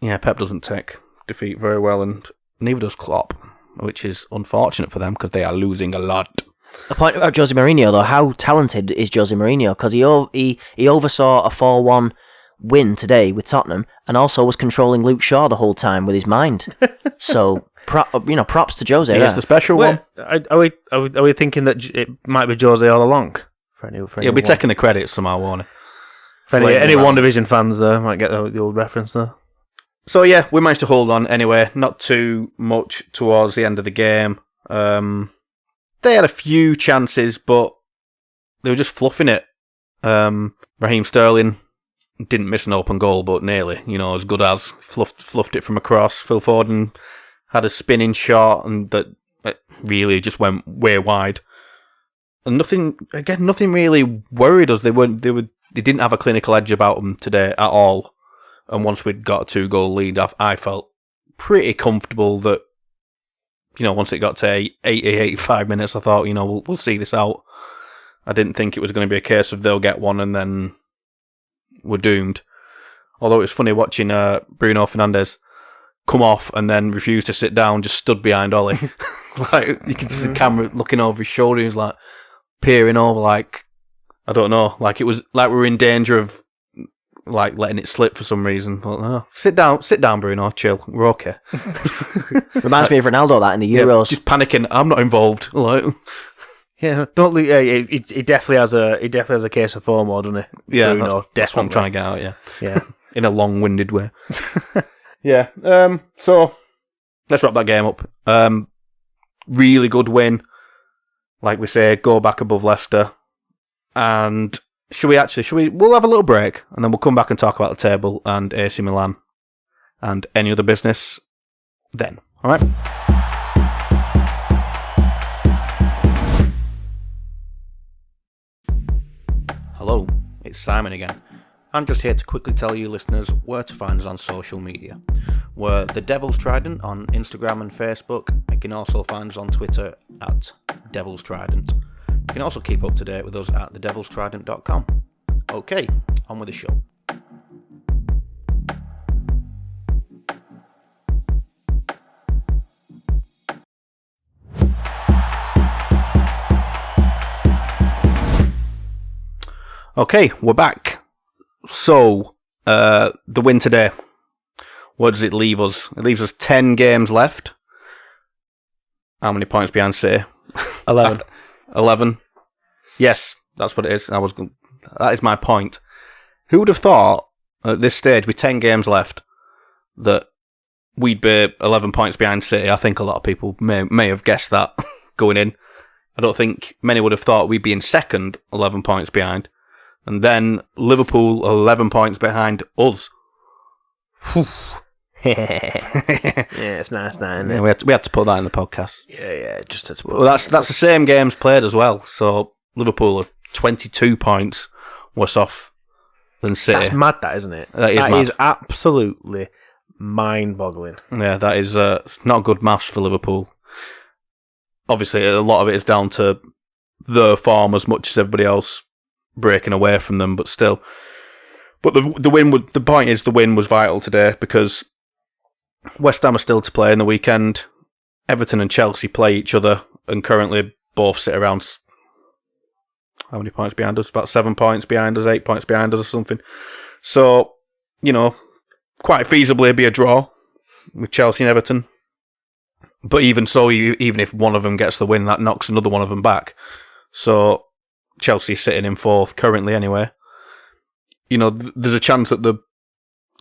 yeah, Pep doesn't take defeat very well, and neither does Klopp, which is unfortunate for them because they are losing a lot. A point about Jose Mourinho, though. How talented is Jose Mourinho? Because he oversaw a 4-1 win today with Tottenham, and also was controlling Luke Shaw the whole time with his mind. So, props to Jose. He's the special one. Are we thinking that it might be Jose all along? He'll be taking the credit somehow, won't he? For any One Division fans there might get the old reference there. So yeah, we managed to hold on anyway. Not too much towards the end of the game. They had a few chances, but they were just fluffing it. Raheem Sterling didn't miss an open goal, but nearly, as good as. Fluffed it from across. Phil Foden had a spinning shot, and that really just went way wide. And nothing really worried us. They didn't have a clinical edge about them today at all. And once we'd got a 2-goal lead, I felt pretty comfortable that, once it got to 85 minutes, I thought, we'll see this out. I didn't think it was going to be a case of they'll get one and then we're doomed. Although it was funny watching Bruno Fernandes come off and then refuse to sit down, just stood behind Ollie. Like, you could see the camera looking over his shoulder, he was like peering over, like, I don't know, like it was like we were in danger of like letting it slip for some reason. But no, sit down, Bruno, chill, we're okay. Reminds me of Ronaldo, that in the Euros. Just panicking, I'm not involved. Like, yeah, don't leave. He definitely has a case of FOMO, doesn't he? Yeah, Bruno, that's what I'm trying to get out. Yeah, in a long-winded way. Yeah. So let's wrap that game up. Really good win. Like we say, go back above Leicester. And we'll have a little break and then we'll come back and talk about the table and AC Milan and any other business then. All right? Hello, it's Simon again. I'm just here to quickly tell you listeners where to find us on social media. We're The Devil's Trident on Instagram and Facebook. You can also find us on Twitter at Devil's Trident. You can also keep up to date with us at thedevilstrident.com. Okay, on with the show. Okay, we're back. So, the win today, what does it leave us? It leaves us 10 games left. How many points behind City? 11. 11. Yes, that's what it is. That is my point. Who would have thought at this stage, with 10 games left, that we'd be 11 points behind City? I think a lot of people may have guessed that going in. I don't think many would have thought we'd be in second, 11 points behind. And then Liverpool 11 points behind us. Yeah, it's nice that, isn't it? Yeah, we had to put that in the podcast. Yeah, just to put. Well, that's the same games played as well. So Liverpool are 22 points worse off than City. That's mad, that, isn't it? That is absolutely mind-boggling. Yeah, that is not good maths for Liverpool. Obviously, a lot of it is down to their form as much as everybody else breaking away from them, but still. But the point is the win was vital today because West Ham are still to play in the weekend. Everton and Chelsea play each other and currently both sit around, how many points behind us? About 7 points behind us, 8 points behind us or something. So, quite feasibly be a draw with Chelsea and Everton. But even so, even if one of them gets the win, that knocks another one of them back. So Chelsea sitting in fourth currently anyway. There's a chance that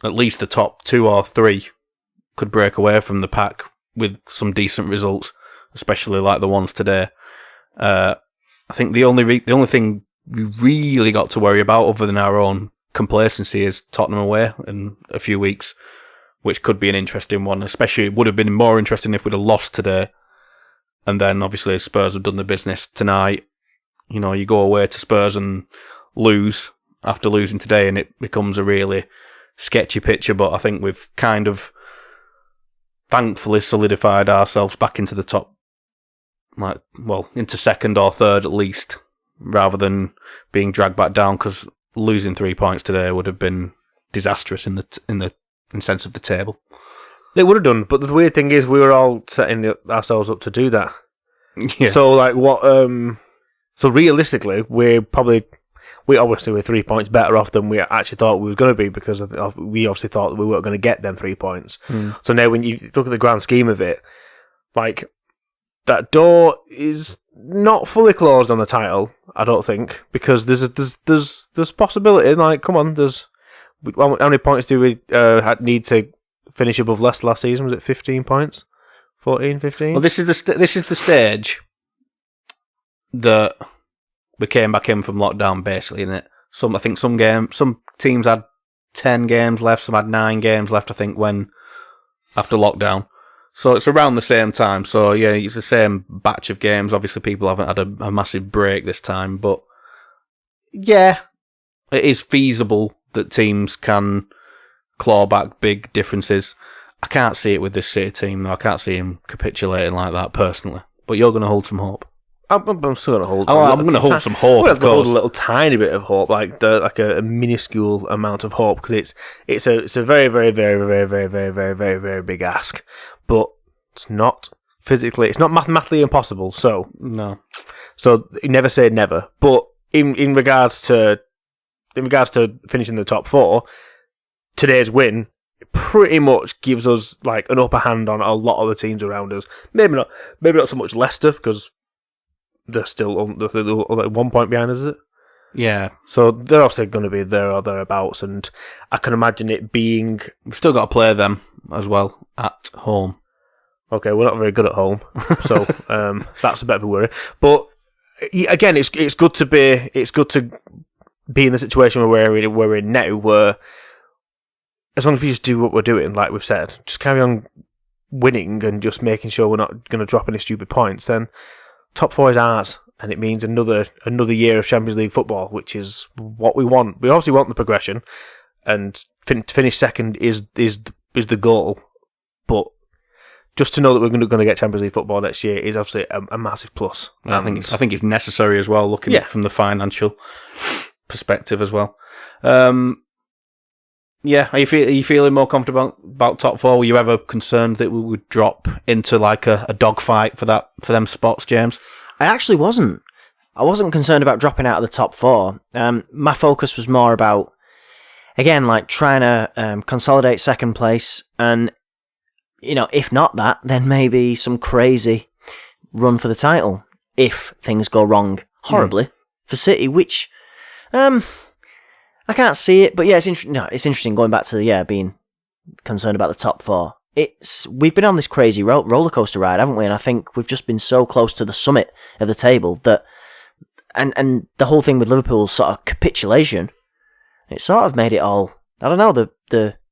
at least the top 2 or 3 could break away from the pack with some decent results, especially like the ones today. I think the only thing we really got to worry about, other than our own complacency, is Tottenham away in a few weeks. which could be an interesting one. Especially, it would have been more interesting if we'd have lost today. And then, obviously, Spurs have done the business tonight. You know, you go away to Spurs and lose after losing today, and it becomes a really sketchy picture. But I think we've kind of thankfully solidified ourselves back into the top, into second or third at least, rather than being dragged back down, because losing 3 points today would have been disastrous in sense of the table. It would have done, but the weird thing is we were all setting ourselves up to do that. Yeah. So so realistically, we're 3 points better off than we actually thought we were going to be, because we obviously thought that we weren't going to get them 3 points. So now when you look at the grand scheme of it, like, that door is not fully closed on the title, I don't think, because there's possibility. Like, come on, how many points do we need to finish above Leicester last season? Was it 15 points? 14, 15? Well, this is the stage that we came back in from lockdown, basically, isn't it? I think some teams had 10 games left, some had 9 games left, I think, after lockdown. So it's around the same time. So yeah, it's the same batch of games. Obviously, people haven't had a massive break this time, but yeah, it is feasible that teams can claw back big differences. I can't see it with this City team, though. I can't see him capitulating like that, personally. But you're going to hold some hope. I'm still going to hold. I'm going to hold some hope. I'm going to hold a little tiny bit of hope, like a minuscule amount of hope, because it's a very, very, very, very, very, very, very, very, very big ask, but it's not mathematically impossible. So no. So you never say never. But in regards to finishing the top 4, today's win pretty much gives us like an upper hand on a lot of the teams around us. Maybe not so much Leicester, because they're still they're 1 point behind us, is it? Yeah. So they're obviously going to be there or thereabouts, and I can imagine it being... We've still got to play them as well at home. Okay, we're not very good at home, so that's a bit of a worry. But again, it's good to be in the situation where we're in now, where as long as we just do what we're doing, like we've said, just carry on winning and just making sure we're not going to drop any stupid points, then top 4 is ours, and it means another year of Champions League football, which is what we want. We obviously want the progression, and finish second is the goal. But just to know that we're going to get Champions League football next year is obviously a massive plus. I think it's necessary as well, looking at it from the financial perspective as well. Yeah, are you feeling more comfortable about top 4? Were you ever concerned that we would drop into like a dogfight for them spots, James? I actually wasn't. I wasn't concerned about dropping out of the top 4. My focus was more about, again, like trying to consolidate second place, and if not that, then maybe some crazy run for the title if things go wrong horribly for City, which I can't see it, but yeah, it's interesting going back to being concerned about the top 4. We've been on this crazy roller coaster ride, haven't we? And I think we've just been so close to the summit of the table that, and the whole thing with Liverpool's sort of capitulation, it sort of made it all. I don't know.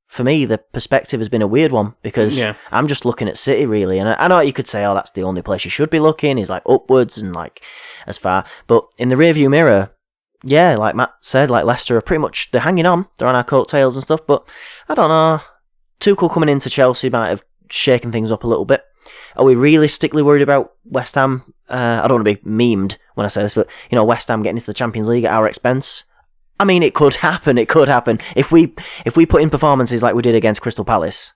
For me, the perspective has been a weird one, because I'm just looking at City really, and I know you could say, oh, that's the only place you should be looking, is like upwards and like as far, but in the rearview mirror. Yeah, like Matt said, like Leicester are pretty much, they're hanging on. They're on our coattails and stuff, but I don't know. Tuchel coming into Chelsea might have shaken things up a little bit. Are we realistically worried about West Ham? I don't want to be memed when I say this, but West Ham getting into the Champions League at our expense. I mean, it could happen. It could happen if we put in performances like we did against Crystal Palace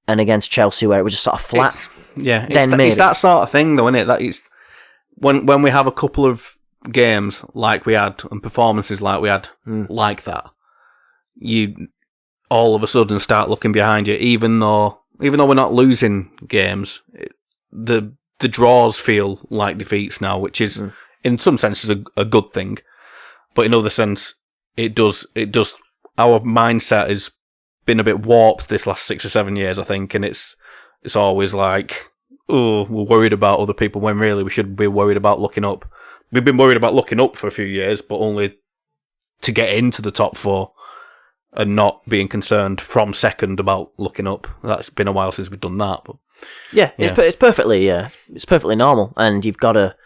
and against Chelsea, where it was just sort of flat. It's that sort of thing, though, isn't it? That is when we have a couple of games like we had and performances like we had like that, you all of a sudden start looking behind you, even though we're not losing games, the draws feel like defeats now, which is in some senses a good thing, but in other sense it does our mindset has been a bit warped this last 6 or 7 years, I think, and it's always like, oh, we're worried about other people when really we should be worried about looking up. We've been worried about looking up for a few years, but only to get into the top 4. and not being concerned from second about looking up. That's been a while since we've done that. But it's perfectly normal, and you've got to.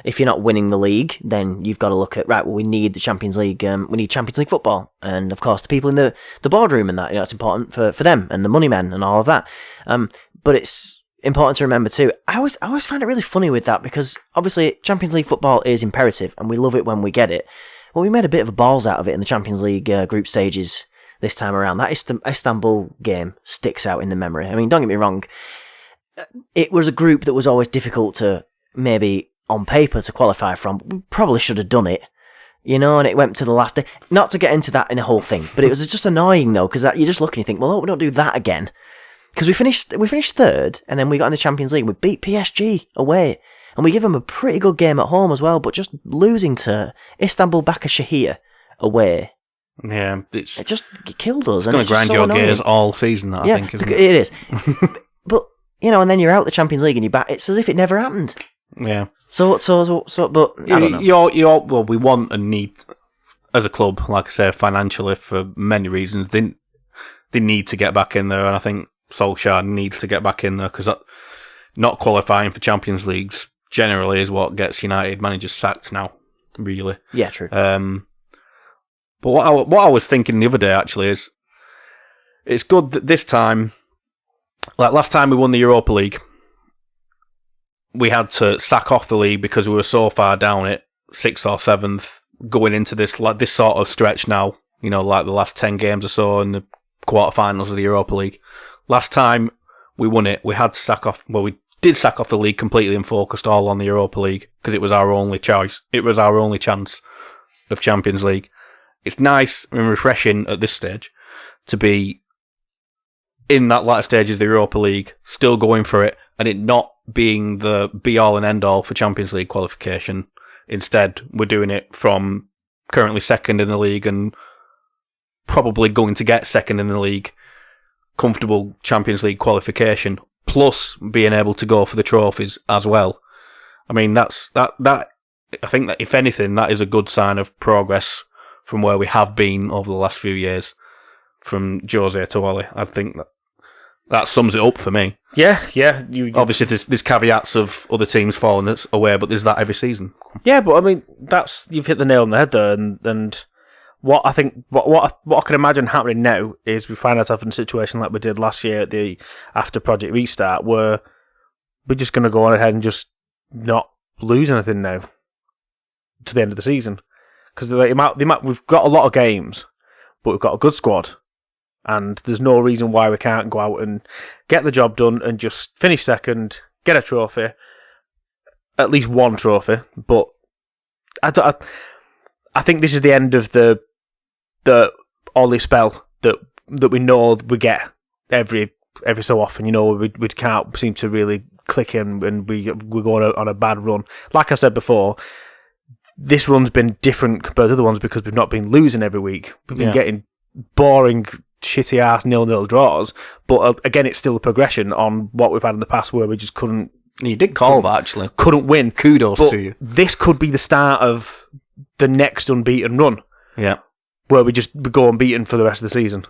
If you're not winning the league, then you've got to look at, right, well, we need the Champions League, we need Champions League football. And, of course, the people in the boardroom and that, it's important for them and the money men and all of that. But it's important to remember, too, I always find it really funny with that because, obviously, Champions League football is imperative and we love it when we get it. Well, we made a bit of a balls out of it in the Champions League group stages this time around. That Istanbul game sticks out in the memory. I mean, don't get me wrong, it was a group that was always difficult to maybe on paper to qualify from. We probably should have done it, and it went to the last day. Not to get into that in a whole thing, but it was just annoying though, because you just look and you think, well, we don't do that again. Because we finished third, and then we got in the Champions League. We beat PSG away, and we give them a pretty good game at home as well, but just losing to Istanbul Başakşehir away. Yeah, it just killed us. It's going to grind your gears all season, I think, isn't it? It is. But, and then you're out the Champions League and you're back. It's as if it never happened. Yeah. So, but I don't know. Well, we want and need, as a club, like I say, financially for many reasons, they need to get back in there, and I think Solskjaer needs to get back in there because not qualifying for Champions Leagues generally is what gets United managers sacked now, really. Yeah, true. But what I was thinking the other day actually is, it's good that this time, like last time we won the Europa League, we had to sack off the league because we were so far down it, 6th or 7th, going into this sort of stretch now, like the last 10 games or so in the quarterfinals of the Europa League. Last time we won it, we had to sack off, well, we did sack off the league completely and focused all on the Europa League because it was our only choice. It was our only chance of Champions League. It's nice and refreshing at this stage to be in that latter stage of the Europa League, still going for it, and it not being the be-all and end-all for Champions League qualification. Instead, we're doing it from currently second in the league and probably going to get second in the league, comfortable Champions League qualification, plus being able to go for the trophies as well. I mean, that. I think that if anything, that is a good sign of progress from where we have been over the last few years, from Jose to Ole. I think that sums it up for me. Yeah. Obviously, there's caveats of other teams falling away, but there's that every season. Yeah, but I mean, you've hit the nail on the head there, and what I think, what I can imagine happening now is we find ourselves in a situation like we did last year after Project Restart, where we're just going to go on ahead and just not lose anything now to the end of the season. Because we've got a lot of games, but we've got a good squad, and there's no reason why we can't go out and get the job done and just finish second, get a trophy, at least one trophy. But I think this is the end of the Ollie spell that we know we get every so often. We can't seem to really click in, and we're going on a bad run. Like I said before, this run's been different compared to other ones because we've not been losing every week. We've been getting boring, shitty-ass 0-0 draws. But again, it's still a progression on what we've had in the past where we just couldn't... You did call that, actually. Couldn't win. Kudos to you. This could be the start of the next unbeaten run. Yeah. Where we go unbeaten for the rest of the season.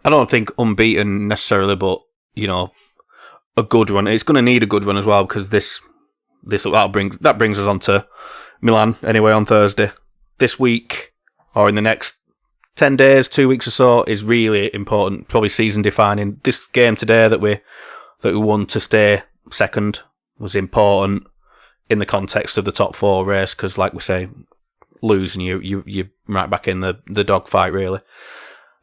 I don't think unbeaten necessarily, but, a good run. It's going to need a good run as well because that brings us on to Milan anyway on Thursday. This week, or in the next 10 days, 2 weeks or so, is really important, probably season defining. This game today that we won to stay second was important in the context of the top four race because, like we say, losing you're right back in the dogfight really.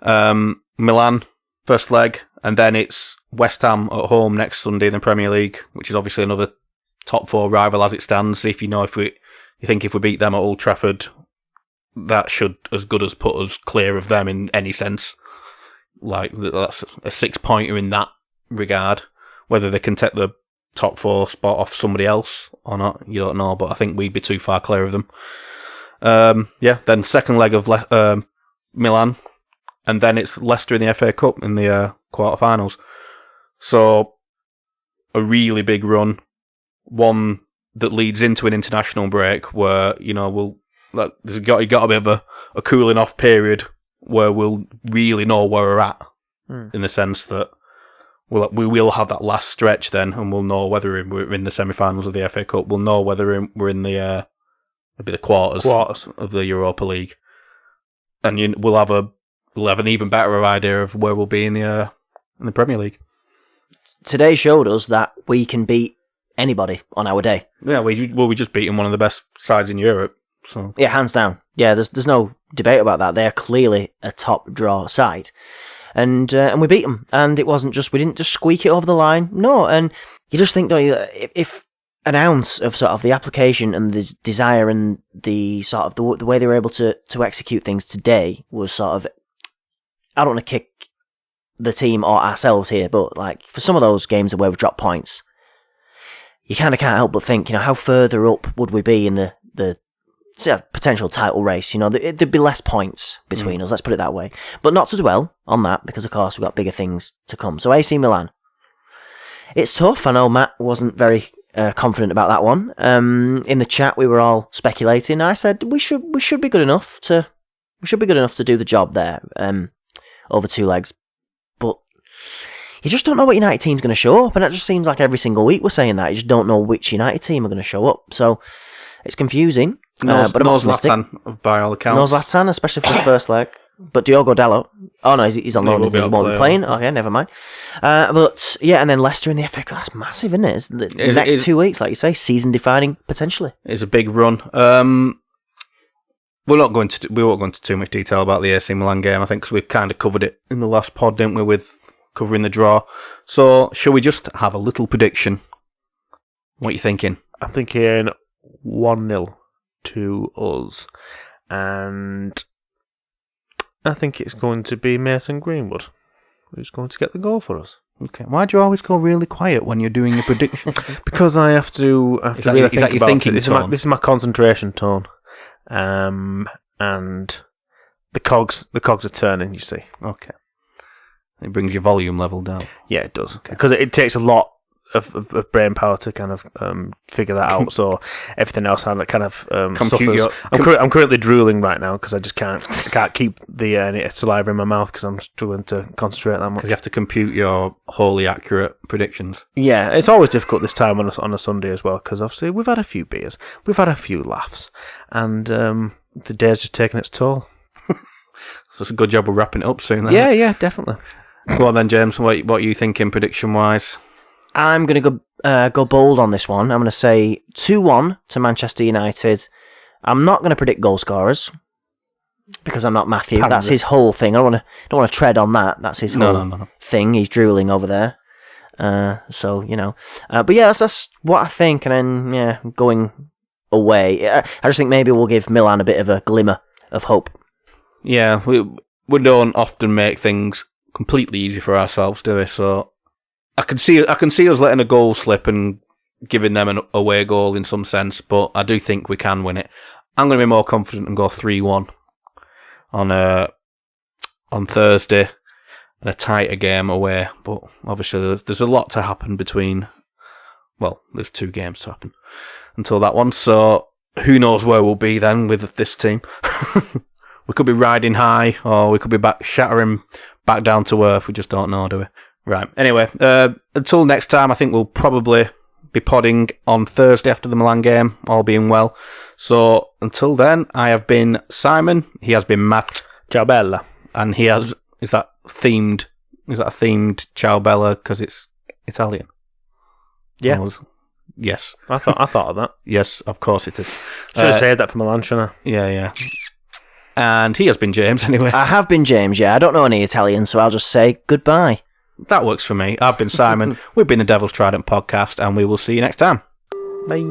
Milan first leg, and then it's West Ham at home next Sunday in the Premier League, which is obviously another top four rival as it stands. If we beat them at Old Trafford, that should as good as put us clear of them in any sense. Like, that's a 6-pointer in that regard. Whether they can take the top four spot off somebody else or not, you don't know, but I think we'd be too far clear of them. Then second leg of Milan, and then it's Leicester in the FA Cup in the quarterfinals. So, a really big run. One that leads into an international break where, there's got a bit of a cooling off period where we'll really know where we're at, in the sense that we will have that last stretch then, and we'll know whether we're in the semi-finals of the FA Cup. We'll know whether we're in the maybe the quarters of the Europa League, and we'll have an even better idea of where we'll be in the Premier League. Today showed us that we can beat anybody on our day. Yeah, we just beaten one of the best sides in Europe. So yeah, hands down. Yeah, there's no debate about that. They are clearly a top draw side. And we beat them, and it wasn't just we didn't just squeak it over the line. No, and you just think, don't you, if an ounce of sort of the application and the desire and the sort of the way they were able to execute things today was sort of, I don't want to kick the team or ourselves here, but like for some of those games where we've dropped points, you kind of can't help but think, how further up would we be in the potential title race? There'd be less points between us, let's put it that way. But not to dwell on that, because of course we've got bigger things to come. So AC Milan, it's tough. I know Matt wasn't very confident about that one. In the chat we were all speculating. I said we should be good enough to do the job there over 2 legs. But you just don't know what United team's going to show up, and that just seems like every single week we're saying that. You just don't know which United team are going to show up. So it's confusing. But I'm optimistic. Zlatan, by all accounts. No Zlatan, especially for the first leg. But Diogo Dalot. Oh no, he's on loan. He won't be playing. Okay, never mind. But yeah, and then Leicester in the FA Cup. That's massive, isn't it? It's the next 2 weeks, like you say, season defining potentially. It's a big run. We won't go into too much detail about the AC Milan game, I think, because we've kind of covered it in the last pod, didn't we, with covering the draw. So, shall we just have a little prediction? What are you thinking? I'm thinking 1-0 to us. And I think it's going to be Mason Greenwood who's going to get the goal for us. Okay. Why do you always go really quiet when you're doing your prediction? Because I have to really think about it. This is my concentration tone. And the cogs are turning, you see. Okay. It brings your volume level down. Yeah, it does. Okay. Because it takes a lot of brain power to kind of figure that out. So everything else kind of suffers. I'm currently drooling right now because I just can't keep the saliva in my mouth because I'm struggling to concentrate that much. You have to compute your wholly accurate predictions. Yeah, it's always difficult this time on a Sunday as well because obviously we've had a few beers, we've had a few laughs, and the day's just taken its toll. So it's a good job of wrapping it up soon then. Yeah, definitely. Go on then, James. What are you thinking prediction-wise? I'm going to go bold on this one. I'm going to say 2-1 to Manchester United. I'm not going to predict goal scorers because I'm not Matthew. That's his whole thing. I don't want to tread on that. That's his whole thing. He's drooling over there. But yeah, that's what I think. And then, going away, I just think maybe we'll give Milan a bit of a glimmer of hope. Yeah, we don't often make things completely easy for ourselves, do we? So I can see us letting a goal slip and giving them an away goal in some sense, but I do think we can win it. I'm going to be more confident and go 3-1 on Thursday, and a tighter game away. But obviously there's a lot to happen between. Well, there's 2 games to happen until that one. So who knows where we'll be then with this team? We could be riding high, or we could be shattering back down to earth. We just don't know, do we? Right. Anyway, until next time, I think we'll probably be podding on Thursday after the Milan game, all being well. So until then, I have been Simon. He has been Matt. Ciao Bella. And he has. Is that a themed Ciao Bella because it's Italian? Yeah. Yes. I thought of that. Yes, of course it is. Should have said that for Milan, shouldn't I? Yeah. And he has been James anyway. I have been James, yeah. I don't know any Italian, so I'll just say goodbye. That works for me. I've been Simon. We've been the Devil's Trident podcast, and we will see you next time. Bye.